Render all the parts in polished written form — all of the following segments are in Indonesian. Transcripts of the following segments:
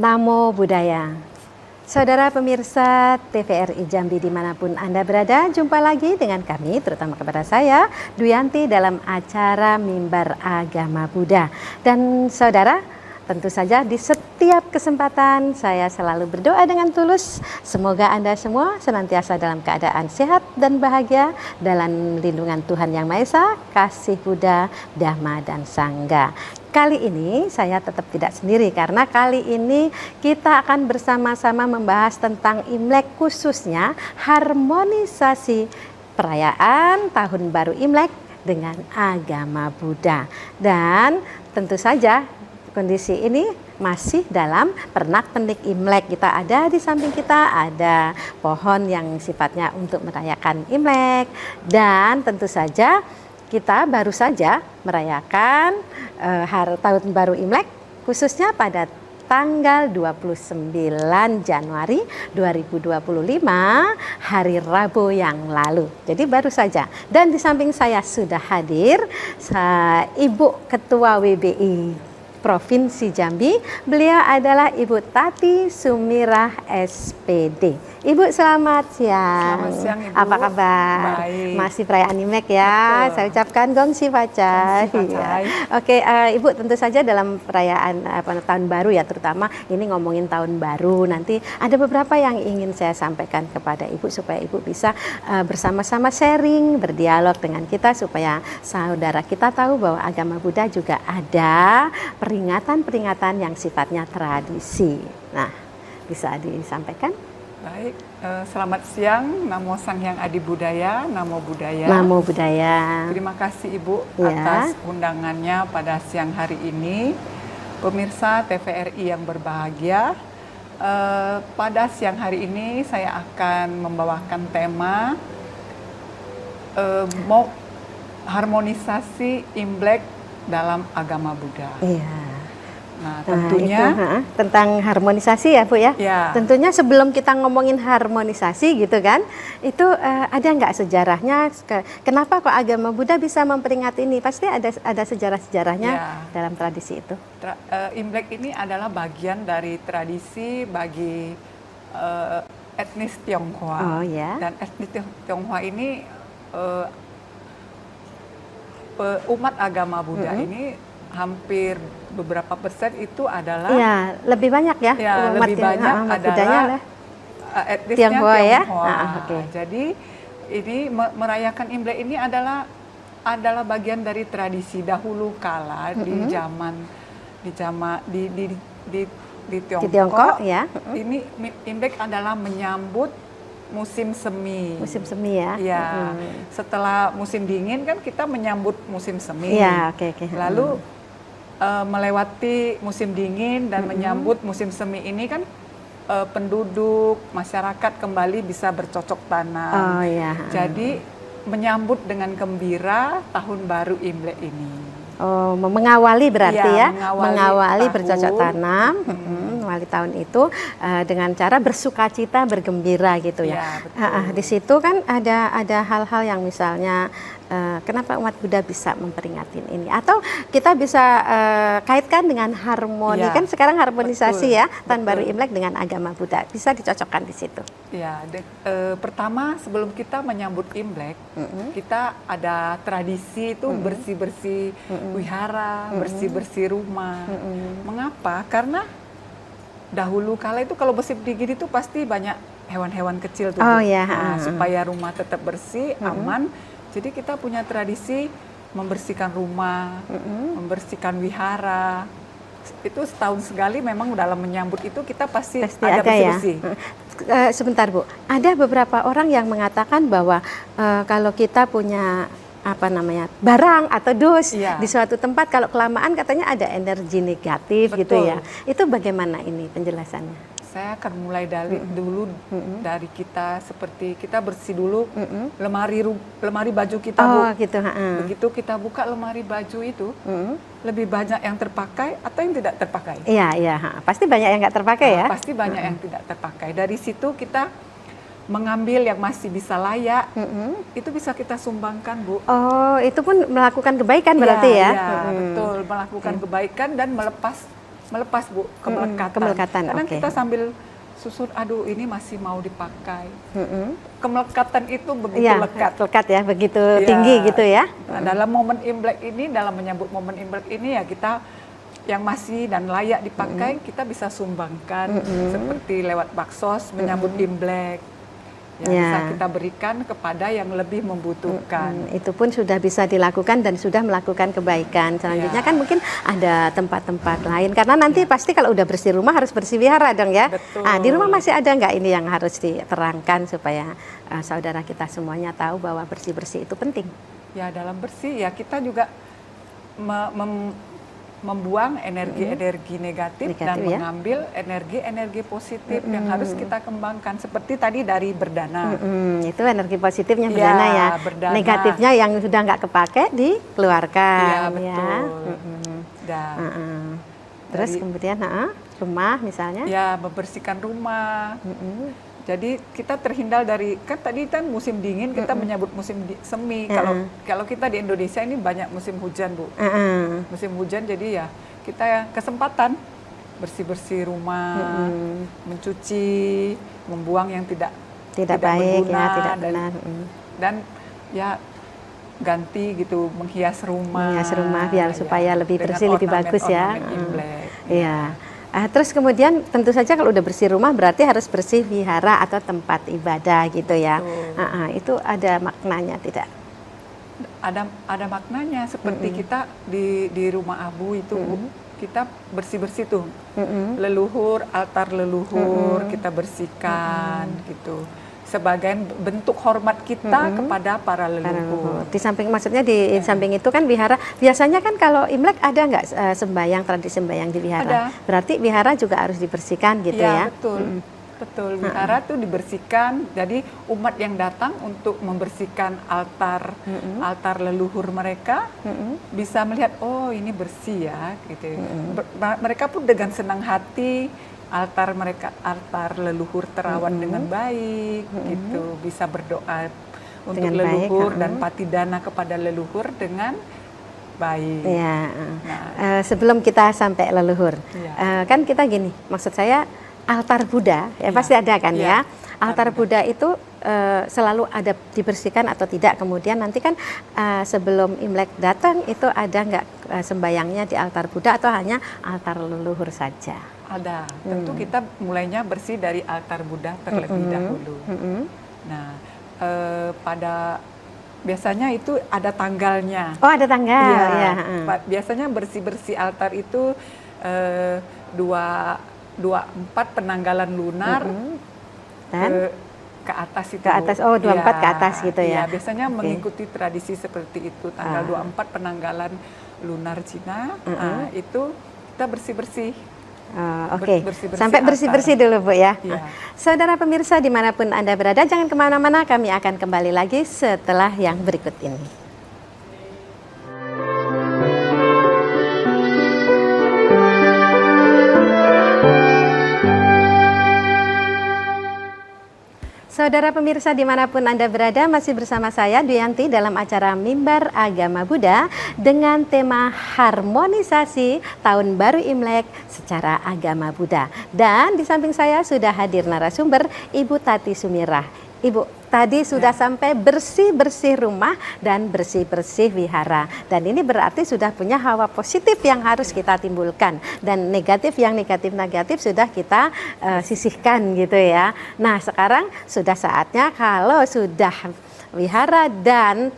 Namo Buddhaya. Saudara pemirsa TVRI Jambi dimanapun Anda berada, jumpa lagi dengan kami, terutama kepada saya, Duyanti, dalam acara Mimbar Agama Buddha. Dan saudara, tentu saja di setiap kesempatan saya selalu berdoa dengan tulus, semoga Anda semua senantiasa dalam keadaan sehat dan bahagia dalam lindungan Tuhan Yang Maha Esa, kasih Buddha, Dhamma, dan Sangha. Kali ini saya tetap tidak sendiri karena kali ini kita akan bersama-sama membahas tentang Imlek, khususnya harmonisasi perayaan Tahun Baru Imlek dengan agama Buddha. Dan tentu saja kondisi ini masih dalam pernak-pernik Imlek. Kita ada di samping kita ada pohon yang sifatnya untuk merayakan Imlek, dan tentu saja kita baru saja merayakan Tahun Baru Imlek, khususnya pada tanggal 29 Januari 2025, hari Rabu yang lalu. Jadi baru saja. Dan di samping saya sudah hadir Ibu Ketua WBI Provinsi Jambi. Beliau adalah Ibu Tati Sumirah SPD. Ibu, selamat siang. Selamat siang, Ibu. Apa kabar? Baik. Masih perayaan Imlek ya. Betul. Saya ucapkan gongsi pacai. Oke, Ibu, tentu saja dalam perayaan Tahun Baru ya, terutama ini ngomongin Tahun Baru. Nanti ada beberapa yang ingin saya sampaikan kepada Ibu supaya Ibu bisa bersama-sama sharing, berdialog dengan kita supaya saudara kita tahu bahwa agama Buddha juga ada peringatan-peringatan yang sifatnya tradisi. Nah, bisa disampaikan? Baik, selamat siang. Namo Sang Hyang Adi Budaya, Namo Buddhaya. Namo Buddhaya. Terima kasih Ibu Ya. atas undangannya pada siang hari ini. Pemirsa TVRI yang berbahagia, pada siang hari ini saya akan membawakan tema harmonisasi Imlek dalam agama Buddha. Iya. Nah, tentunya itu, tentang harmonisasi ya Bu ya. Ya. Tentunya sebelum kita ngomongin harmonisasi gitu kan, itu ada nggak sejarahnya? Kenapa kok agama Buddha bisa memperingati ini? Pasti ada sejarah-sejarahnya Ya. dalam tradisi itu. Imlek ini adalah bagian dari tradisi bagi etnis Tionghoa. Oh ya. Dan etnis Tionghoa ini umat agama Buddha ini hampir beberapa persen itu adalah lebih banyak ya, umat lebih banyak adalah etnisnya Tionghoa ya. Okay. Jadi ini merayakan Imlek ini adalah bagian dari tradisi dahulu kala di Tiongkok ya. Ini Imlek adalah menyambut musim semi. Musim semi ya. Ya. Setelah musim dingin kan kita menyambut musim semi. Iya, oke. Lalu melewati musim dingin dan menyambut musim semi ini kan penduduk masyarakat kembali bisa bercocok tanam. Oh ya. Jadi menyambut dengan gembira Tahun Baru Imlek ini. Oh, mengawali berarti ya, mengawali tahun. Bercocok tanam, mengawali tahun itu dengan cara bersukacita, bergembira gitu ya. Di situ kan ada hal-hal yang misalnya kenapa umat Buddha bisa memperingati ini, atau kita bisa kaitkan dengan harmoni, kan sekarang harmonisasi ya, Tahun Baru Imlek dengan agama Buddha, bisa dicocokkan di situ. Ya, pertama sebelum kita menyambut Imlek, kita ada tradisi itu bersih-bersih wihara, bersih-bersih rumah. Mengapa? Karena dahulu kala itu kalau musim dingin itu pasti banyak hewan-hewan kecil tuh. Supaya rumah tetap bersih, aman. Jadi kita punya tradisi membersihkan rumah, membersihkan wihara. Itu setahun sekali memang dalam menyambut itu kita pasti ada bersih-bersih. Ya? Sebentar Bu, ada beberapa orang yang mengatakan bahwa kalau kita punya barang atau dus di suatu tempat, kalau kelamaan katanya ada energi negatif. Betul. Gitu ya. Itu bagaimana ini penjelasannya? Saya akan mulai dari dulu dari kita, seperti kita bersih dulu lemari baju kita, Bu. Gitu. Begitu kita buka lemari baju itu, lebih banyak yang terpakai atau yang tidak terpakai? Iya. Pasti banyak yang nggak terpakai ya. Pasti banyak yang tidak terpakai. Dari situ kita mengambil yang masih bisa layak, itu bisa kita sumbangkan, Bu. Oh, itu pun melakukan kebaikan berarti ya? Betul, melakukan kebaikan dan melepas melepas Bu, kemelekatan. Kemelekatan, Kadang oke. kita sambil susun, aduh ini masih mau dipakai. Kemelekatan itu begitu Iya, lekat. lekat ya, begitu Iya. tinggi gitu ya. Nah, dalam momen Imlek ini, dalam menyambut momen Imlek ini ya kita yang masih dan layak dipakai kita bisa sumbangkan seperti lewat baksos menyambut Imlek. Yang Ya. bisa kita berikan kepada yang lebih membutuhkan. Itu pun sudah bisa dilakukan dan sudah melakukan kebaikan. Selanjutnya Ya. kan mungkin ada tempat-tempat lain. Karena nanti pasti kalau udah bersih rumah harus bersih wihara dong ya. Betul. Di rumah masih ada nggak ini yang harus diterangkan supaya saudara kita semuanya tahu bahwa bersih-bersih itu penting. Ya, dalam bersih ya kita juga membuang energi-energi negatif dan ya. mengambil energi-energi positif yang harus kita kembangkan. Seperti tadi dari berdana. Itu energi positifnya Ya, berdana ya. berdana. Negatifnya yang sudah nggak kepake dikeluarkan. Iya, betul. Dan Terus dari- kemudian rumah misalnya. ya membersihkan rumah. Jadi kita terhindar dari, kan tadi kan musim dingin kita menyambut musim semi. Kalau kita di Indonesia ini banyak musim hujan Bu. Musim hujan jadi ya kita kesempatan bersih-bersih rumah, mencuci, membuang yang tidak Baik berguna, ya, tidak dan- benar. dan ya ganti gitu, menghias rumah. Menghias rumah biar supaya lebih dengan bersih, lebih bagus ya. ornamen-ornamen Imlek. Iya. Terus kemudian tentu saja kalau udah bersih rumah berarti harus bersih wihara atau tempat ibadah gitu ya. Betul. Itu ada maknanya tidak? Ada maknanya seperti kita di rumah Abu itu Bu, kita bersih-bersih tuh. Leluhur, altar leluhur kita bersihkan gitu. Sebagai bentuk hormat kita kepada para leluhur. Di samping maksudnya di samping itu kan wihara biasanya kan kalau Imlek ada nggak sembayang, tradisi sembayang di wihara? Ada. Berarti wihara juga harus dibersihkan gitu ya? Betul. Betul, wihara tuh dibersihkan. Jadi umat yang datang untuk membersihkan altar leluhur mereka bisa melihat, oh ini bersih ya gitu. Mereka pun dengan senang hati altar leluhur terawat dengan baik gitu, bisa berdoa untuk Dengan baik, leluhur dan patidana kepada leluhur dengan baik. Iya. Nah, Sebelum kita sampai leluhur, Iya. kan kita gini, maksud saya altar Buddha ya Iya. pasti ada kan ya. Iya. Altar Buddha itu selalu ada dibersihkan atau tidak. Kemudian nanti kan sebelum Imlek datang itu ada nggak sembayangnya di altar Buddha atau hanya altar leluhur saja? ada. Tentu kita mulainya bersih dari altar Buddha terlebih dahulu. Nah, biasanya itu ada tanggalnya. Oh ada tanggal Iya, ya. biasanya bersih-bersih altar itu 24 penanggalan lunar Dan ke atas itu. ke atas, oh 24 ke atas gitu ya. Iya, biasanya Oke. mengikuti tradisi seperti itu. Tanggal 24 penanggalan lunar Cina, itu kita bersih-bersih. Oke, bersih-bersih sampai bersih-bersih dulu Bu ya. Iya. Saudara pemirsa dimanapun Anda berada, jangan kemana-mana, kami akan kembali lagi setelah yang berikut ini. Saudara pemirsa dimanapun Anda berada, masih bersama saya Duyanti dalam acara Mimbar Agama Buddha dengan tema harmonisasi Tahun Baru Imlek secara agama Buddha. Dan di samping saya sudah hadir narasumber Ibu Tati Sumirah. Ibu, tadi sudah sampai bersih-bersih rumah dan bersih-bersih wihara. Dan ini berarti sudah punya hawa positif yang harus kita timbulkan. Dan yang negatif-negatif sudah kita sisihkan gitu ya. Nah sekarang sudah saatnya kalau sudah wihara dan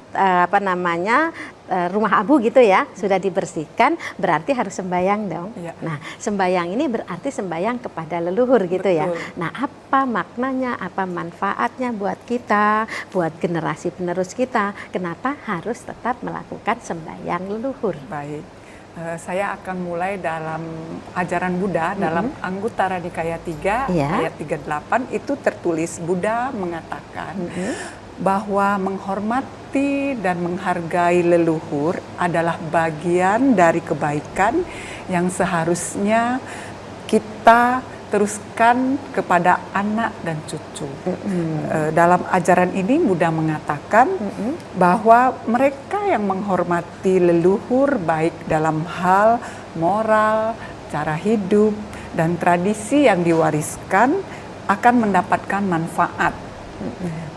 rumah Abu gitu ya sudah dibersihkan, berarti harus sembayang dong. Iya. Nah sembayang ini berarti sembayang kepada leluhur gitu ya. Betul. Nah apa maknanya, apa manfaatnya buat kita, buat generasi penerus kita, kenapa harus tetap melakukan sembayang leluhur? Baik. Saya akan mulai dalam ajaran Buddha, dalam Anguttara Nikaya 3, Iya. ayat 38, itu tertulis Buddha mengatakan bahwa menghormati dan menghargai leluhur adalah bagian dari kebaikan yang seharusnya kita teruskan kepada anak dan cucu. Dalam ajaran ini Buddha mengatakan bahwa mereka yang menghormati leluhur baik dalam hal moral, cara hidup, dan tradisi yang diwariskan akan mendapatkan manfaat,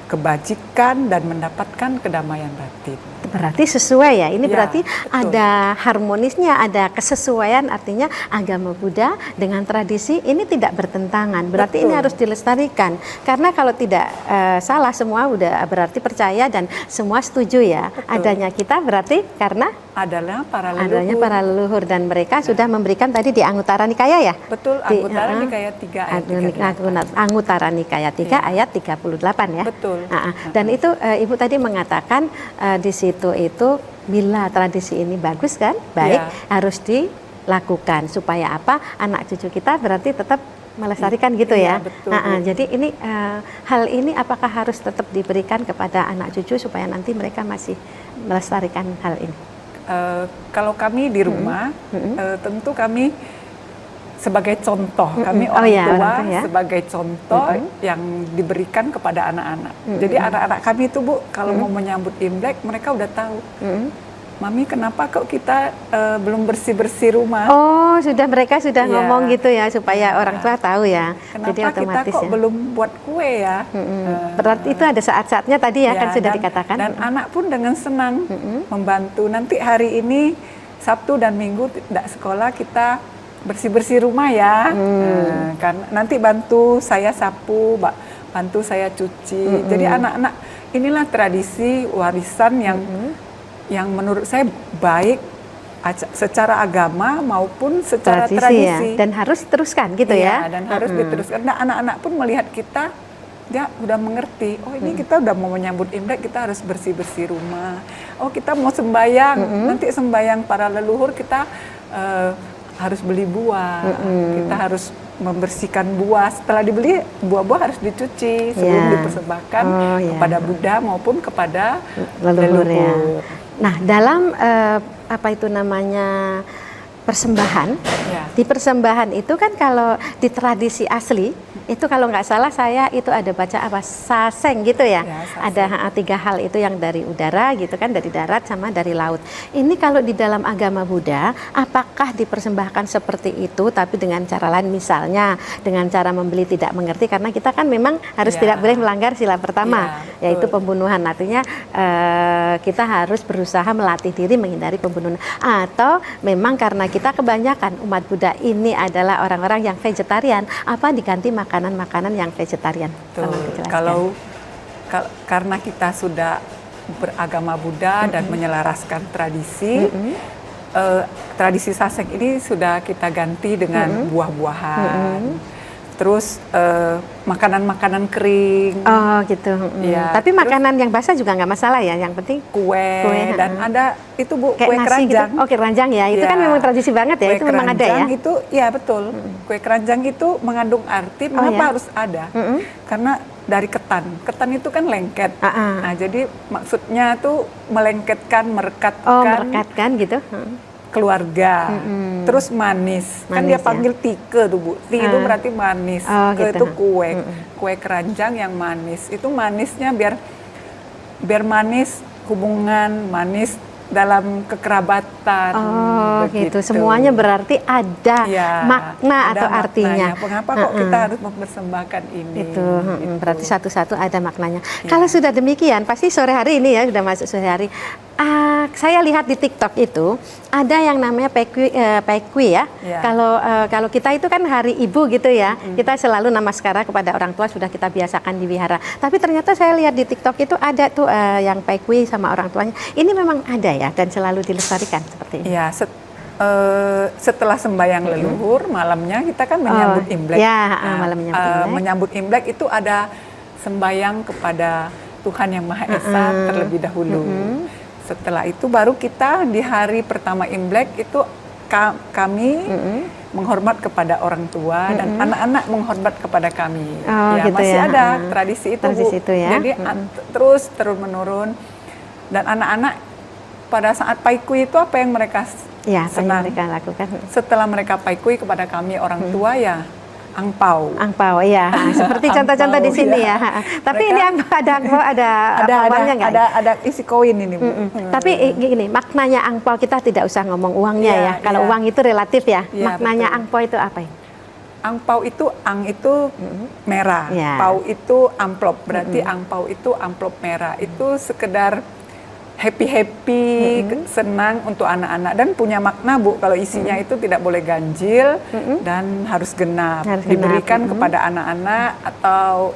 kebajikan, dan mendapatkan kedamaian batin. Berarti sesuai ya, ini Ya, berarti betul. ada harmonisnya, ada kesesuaian, artinya agama Buddha dengan tradisi ini tidak bertentangan. Berarti ini Betul. harus dilestarikan. Karena kalau tidak salah semua udah berarti percaya dan semua setuju ya. Betul. Adanya kita berarti karena Adalah para leluhur. adanya para leluhur dan mereka sudah memberikan tadi di Anguttara Nikaya ya. Betul, Anguttara Nikaya 3 ayat 38. Anguttara Nikaya 3 ayat 38 ya. Betul. Dan itu Ibu tadi mengatakan di situ itu bila tradisi ini bagus kan, baik, harus dilakukan supaya apa? Anak cucu kita berarti tetap melestarikan gitu ya. Betul. Jadi ini hal ini apakah harus tetap diberikan kepada anak cucu supaya nanti mereka masih melestarikan hal ini? Kalau kami di rumah, tentu kami sebagai contoh, kami Oh orang ya, tua orang tua ya. sebagai contoh yang diberikan kepada anak-anak. Jadi anak-anak kami itu Bu, kalau mau menyambut Imlek, mereka udah tahu. Mami, kenapa kok kita belum bersih-bersih rumah? Oh, mereka sudah Iya. ngomong gitu ya supaya orang tua tahu ya. Kenapa Jadi kita otomatis kok ya. belum buat kue ya? Berarti itu ada saat-saatnya tadi ya, kan sudah dan- dikatakan. Dan anak pun dengan senang membantu. Nanti hari ini Sabtu dan Minggu tidak sekolah, kita bersih-bersih rumah ya. Kan nanti bantu saya sapu, bantu saya cuci. Jadi anak-anak inilah tradisi warisan yang menurut saya baik secara agama maupun secara tradisi. ya. Dan harus teruskan gitu Iya, ya. dan harus diteruskan. Nah, anak-anak pun melihat kita, dia udah mengerti. Oh, ini kita udah mau menyambut Imlek, kita harus bersih-bersih rumah. Oh, kita mau sembayang, nanti sembayang para leluhur kita harus beli buah. Kita harus membersihkan buah. Setelah dibeli, buah-buah harus dicuci sebelum Iya. dipersembahkan Oh, iya. kepada Buddha maupun kepada Leluhur ya. leluhur. Nah, dalam apa itu namanya persembahan, Ya. di persembahan itu kan kalau di tradisi asli itu kalau nggak salah saya itu ada baca apa saseng gitu ya, Ya, saseng. ada 3 hal itu yang dari udara gitu kan, dari darat sama dari laut. Ini kalau di dalam agama Buddha apakah dipersembahkan seperti itu tapi dengan cara lain, misalnya dengan cara membeli tidak mengerti, karena kita kan memang harus Ya. tidak boleh melanggar sila pertama, Ya, yaitu betul. pembunuhan. Artinya kita harus berusaha melatih diri menghindari pembunuhan, atau memang karena kita kebanyakan umat Buddha ini adalah orang-orang yang vegetarian, apa diganti makanan-makanan yang vegetarian. Tolong dijelaskan. Karena kita sudah beragama Buddha dan menyelaraskan tradisi, tradisi sasek ini sudah kita ganti dengan buah-buahan. Terus makanan-makanan kering, Oh gitu. Ya, Tapi terus- makanan yang basah juga nggak masalah ya. Yang penting kue, dan ada itu Bu, kayak kue nasi keranjang. gitu. Oh, keranjang ya. Itu Ya. kan memang tradisi banget ya. Kue Itu memang ada ya. keranjang itu, ya betul. Kue keranjang itu mengandung arti. Mengapa ya? harus ada? Karena dari ketan. Ketan itu kan lengket. Nah, jadi maksudnya tuh melengketkan, merekatkan, Oh, merekatkan gitu. keluarga. Terus manis. Kan Manis, dia ya. panggil tike tuh Bu. Ti itu berarti manis. Oh, Ke gitu. itu kue. Kue keranjang yang manis. Itu manisnya biar manis hubungan, manis dalam kekerabatan. Oh gitu. begitu. Semuanya berarti ada Ya, makna ada atau artinya. maknanya. Mengapa kok kita harus mempersembahkan ini? Itu Gitu. berarti satu-satu ada maknanya. Kalau sudah demikian, pasti sore hari ini ya sudah masuk sore hari. Saya lihat di TikTok itu ada yang namanya Paikwi ya. Ya. Kalau kita itu kan hari ibu gitu ya, kita selalu namaskara kepada orang tua, sudah kita biasakan di wihara. Tapi ternyata saya lihat di TikTok itu ada tuh yang Paikwi sama orang tuanya. Ini memang ada ya dan selalu dilestarikan seperti ini. Ya, setelah sembahyang leluhur, malamnya kita kan menyambut Imlek. ya, malam menyambut Imlek. Menyambut Imlek itu ada sembahyang kepada Tuhan Yang Maha Esa terlebih dahulu. Setelah itu baru kita di hari pertama Imlek itu kami menghormat kepada orang tua dan anak-anak menghormat kepada kami. Oh, ya, gitu masih ya. ada tradisi itu, Tradisi Bu. itu ya. Jadi terus menurun, dan anak-anak pada saat Paikui itu apa yang mereka Ya, apa yang senang? mereka lakukan. Setelah mereka Paikui kepada kami orang tua, ya angpau. Angpau, ya. Seperti contoh-contoh di sini ya. Tapi ini ada uangnya nggak? Ada isi koin ini, Bu. Tapi gini, maknanya angpau kita tidak usah ngomong uangnya ya. Kalau uang itu relatif ya. Maknanya betul. angpau itu apa ya? Angpau itu, ang itu merah, pau itu amplop, berarti angpau itu amplop merah. Itu sekedar happy-happy, senang untuk anak-anak, dan punya makna, Bu, kalau isinya itu tidak boleh ganjil dan harus genap. Diberikan kepada anak-anak atau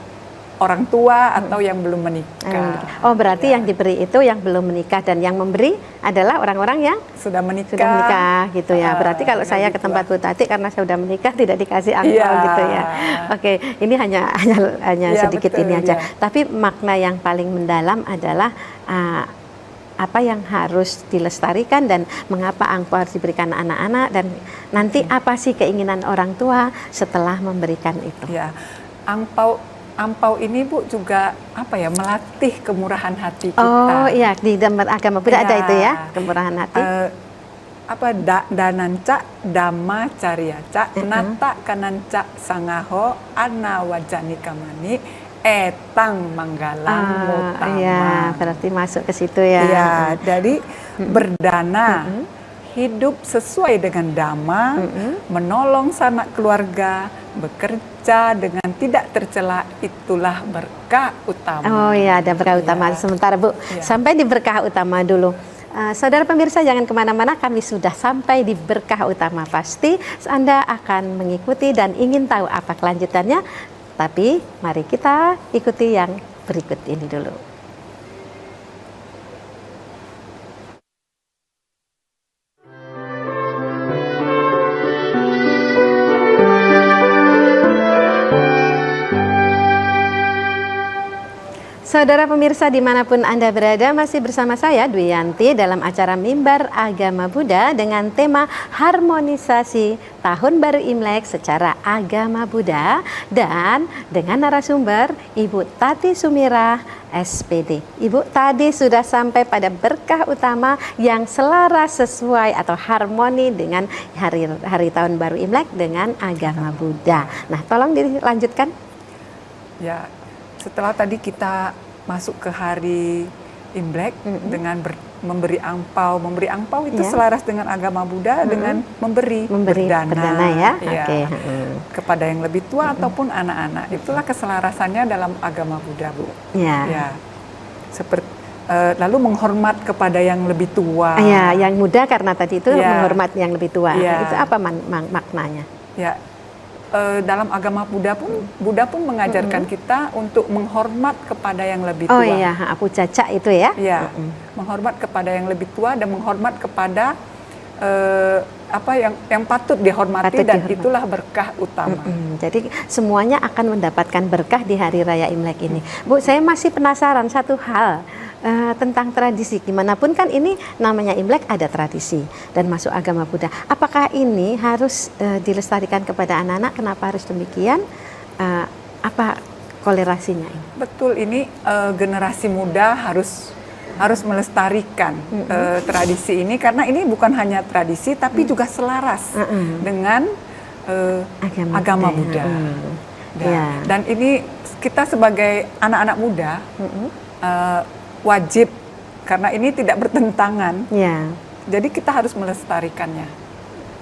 orang tua atau yang belum menikah. Oh, berarti yang diberi itu yang belum menikah, dan yang memberi adalah orang-orang yang sudah menikah. Sudah menikah gitu ya. Berarti kalau saya ke tempat Bu Tati karena saya sudah menikah tidak dikasih angpau gitu ya. Oke, ini hanya sedikit betul, ini aja. Tapi makna yang paling mendalam adalah apa yang harus dilestarikan dan mengapa angpau harus diberikan anak-anak, dan nanti apa sih keinginan orang tua setelah memberikan itu. Ya, angpau ini, Bu, juga apa ya, melatih kemurahan hati kita. Oh iya, di dalam agama Buddha ada itu ya, kemurahan hati. Dananca dhamma cariaca nata kananca sangaho anawajani kamani etang manggalang mutama. Iya, berarti masuk ke situ ya. Iya, jadi berdana, hidup sesuai dengan dhamma, menolong sanak keluarga, bekerja dengan tidak tercela, itulah berkah utama. Oh iya, ada berkah utama. Sementara, Bu, sampai di berkah utama dulu. Saudara pemirsa, jangan kemana-mana, kami sudah sampai di berkah utama. Pasti Anda akan mengikuti dan ingin tahu apa kelanjutannya. Tapi mari kita ikuti yang berikut ini dulu. Saudara pemirsa dimanapun Anda berada, masih bersama saya Dwi Yanti dalam acara Mimbar Agama Buddha dengan tema harmonisasi Tahun Baru Imlek secara Agama Buddha, dan dengan narasumber Ibu Tati Sumirah SPD. Ibu tadi sudah sampai pada berkah utama yang selaras sesuai atau harmoni dengan hari Tahun Baru Imlek dengan agama Buddha. Nah, tolong dilanjutkan. Ya, setelah tadi kita masuk ke hari Imlek dengan memberi angpau itu selaras dengan agama Buddha, dengan memberi berdana ya, kepada yang lebih tua ataupun anak-anak. Itulah keselarasannya dalam agama Buddha, Bu. Ya. Seperti lalu menghormat kepada yang lebih tua. Ya, yang muda karena tadi itu menghormat yang lebih tua. Itu apa maknanya? Ya. Dalam agama Buddha pun mengajarkan kita untuk menghormat kepada yang lebih tua. Oh iya, pujaca itu ya? Ya, menghormat kepada yang lebih tua dan menghormat kepada yang patut dihormati, dan itulah berkah utama. Jadi semuanya akan mendapatkan berkah di hari raya Imlek ini. Bu, saya masih penasaran satu hal. Tentang tradisi, gimana pun kan ini namanya Imlek, ada tradisi dan masuk agama Buddha. Apakah ini harus dilestarikan kepada anak-anak? Kenapa harus demikian? Apa kolerasinya ini? Betul, ini generasi muda harus melestarikan tradisi ini, karena ini bukan hanya tradisi tapi juga selaras dengan agama Buddha. Dan ini kita sebagai anak-anak muda wajib, karena ini tidak bertentangan. Jadi kita harus melestarikannya.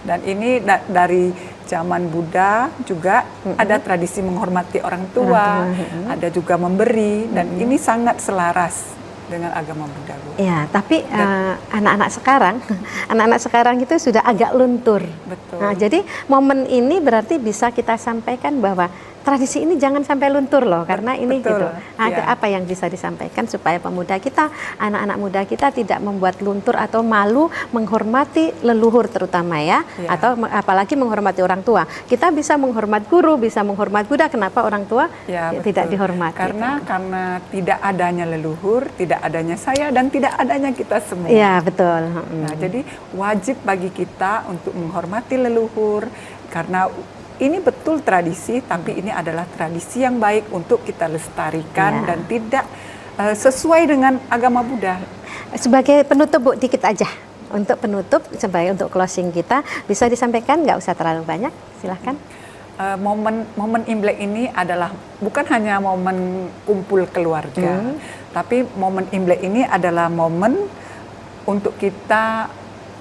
Dan ini dari zaman Buddha juga ada tradisi menghormati orang tua, ada juga memberi, dan ini sangat selaras dengan agama Buddha, Bu. Ya, tapi anak-anak sekarang itu sudah agak luntur. Betul. Nah, jadi momen ini berarti bisa kita sampaikan bahwa tradisi ini jangan sampai luntur loh, karena ini betul, gitu. Apa yang bisa disampaikan supaya pemuda kita, anak-anak muda kita tidak membuat luntur atau malu menghormati leluhur terutama atau apalagi menghormati orang tua. Kita bisa menghormat guru, bisa menghormat Buddha, kenapa orang tua tidak dihormati? Karena tidak adanya leluhur, tidak adanya saya, dan tidak adanya kita semua. Iya, betul. Nah, jadi wajib bagi kita untuk menghormati leluhur, karena ini betul tradisi, tapi ini adalah tradisi yang baik untuk kita lestarikan dan tidak sesuai dengan agama Buddha. Sebagai penutup, Bu, dikit aja. Untuk penutup, sebagai untuk closing kita, bisa disampaikan, nggak usah terlalu banyak, silahkan. momen Imlek ini adalah bukan hanya momen kumpul keluarga, tapi momen Imlek ini adalah momen untuk kita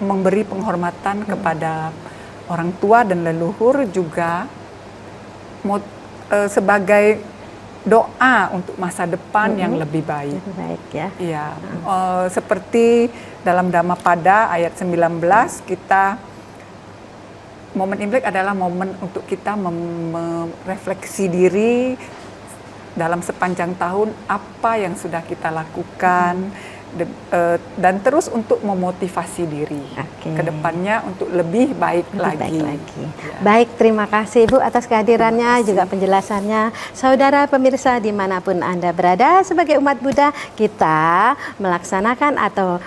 memberi penghormatan kepada orang tua dan leluhur, juga sebagai doa untuk masa depan yang lebih baik. Lebih baik ya. Iya, seperti dalam Dhammapada ayat 19, kita momen Imlek adalah momen untuk kita merefleksi diri dalam sepanjang tahun apa yang sudah kita lakukan, dan terus untuk memotivasi diri ke depannya untuk lebih baik lagi. Ya. Baik, terima kasih Ibu atas kehadirannya, juga penjelasannya. Saudara pemirsa dimanapun Anda berada, sebagai umat Buddha kita melaksanakan atau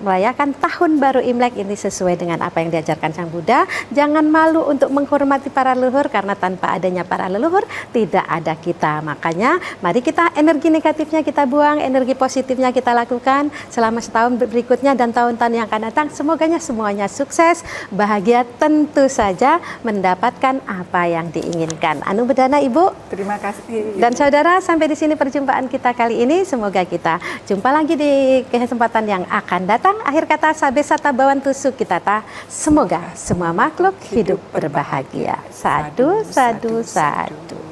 merayakan tahun baru Imlek ini sesuai dengan apa yang diajarkan Sang Buddha. Jangan malu untuk menghormati para leluhur, karena tanpa adanya para leluhur tidak ada kita. Makanya mari kita energi negatifnya kita buang, energi positifnya kita lakukan selama setahun berikutnya dan tahun-tahun yang akan datang. Semoganya semuanya sukses, bahagia, tentu saja mendapatkan apa yang diinginkan. Anu bedana Ibu. Terima kasih. Dan saudara, sampai di sini perjumpaan kita kali ini. Semoga kita jumpa lagi di kesempatan yang akan datang. Akhir kata sabe sata bawan tusuk kita ta. Semoga semua makhluk hidup berbahagia. Sadu, sadu, sadu.